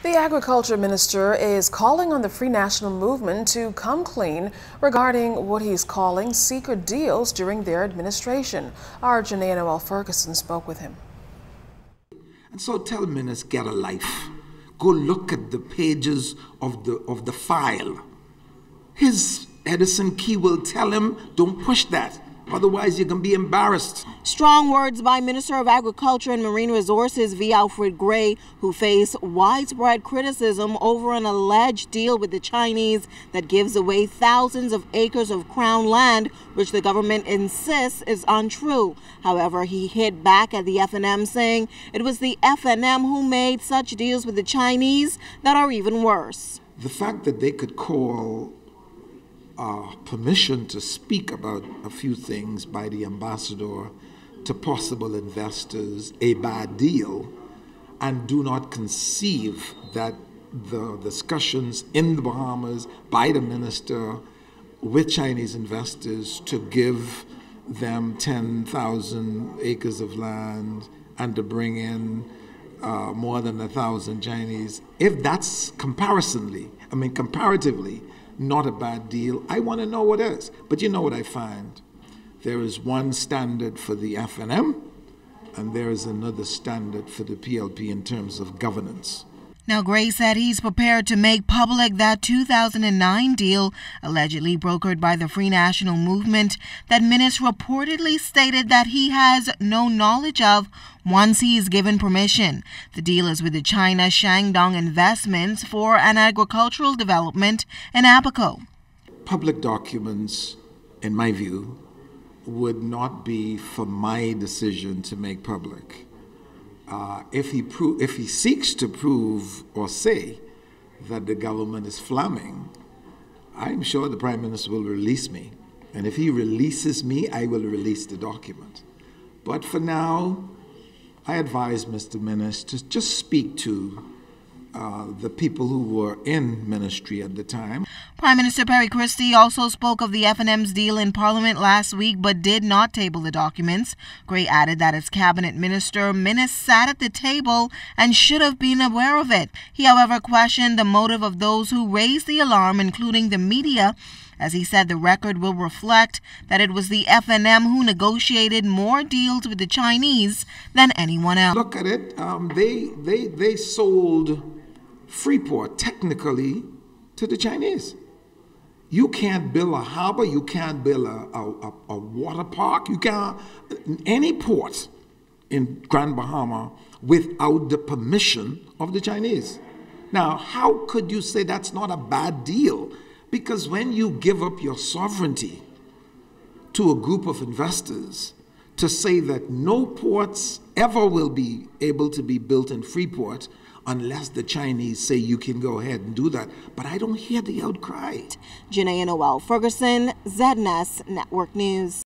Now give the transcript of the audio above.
The Agriculture Minister is calling on the Free National Movement to come clean regarding what he's calling secret deals during their administration. Our Janae Noel Ferguson spoke with him. And so tell Minister, get a life. Go look at the pages of the file. His Edison Key will tell him, don't push that. Otherwise, you're going to be embarrassed. Strong words by Minister of Agriculture and Marine Resources V. Alfred Gray, who faced widespread criticism over an alleged deal with the Chinese that gives away thousands of acres of crown land, which the government insists is untrue. However, he hit back at the F.N.M, saying it was the F.N.M who made such deals with the Chinese that are even worse. The fact that they could call permission to speak about a few things by the ambassador to possible investors a bad deal, and do not conceive that the discussions in the Bahamas by the minister with Chinese investors to give them 10,000 acres of land and to bring in more than 1,000 Chinese, if that's comparatively not a bad deal, I want to know what is. But you know what I find? There is one standard for the F.N.M, and there is another standard for the PLP in terms of governance. Now, Gray said he's prepared to make public that 2009 deal allegedly brokered by the Free National Movement that Minis reportedly stated that he has no knowledge of once he is given permission. The deal is with the China Shandong Investments for an agricultural development in Abaco. Public documents, in my view, would not be for my decision to make public. If he seeks to prove or say that the government is flamming, I'm sure the Prime Minister will release me. And if he releases me, I will release the document. But for now, I advise Mr. Minister to just speak to the people who were in ministry at the time. Prime Minister Perry Christie also spoke of the F.N.M's deal in Parliament last week but did not table the documents. Gray added that as cabinet minister, Minis sat at the table and should have been aware of it. He, however, questioned the motive of those who raised the alarm, including the media, as he said the record will reflect that it was the F.N.M who negotiated more deals with the Chinese than anyone else. Look at it. They sold Freeport technically to the Chinese. You can't build a harbor, you can't build a water park, you can't any port in Grand Bahama without the permission of the Chinese. Now, how could you say that's not a bad deal? Because when you give up your sovereignty to a group of investors to say that no ports ever will be able to be built in Freeport unless the Chinese say you can go ahead and do that. But I don't hear the outcry. Janae Noel Ferguson, ZNS Network News.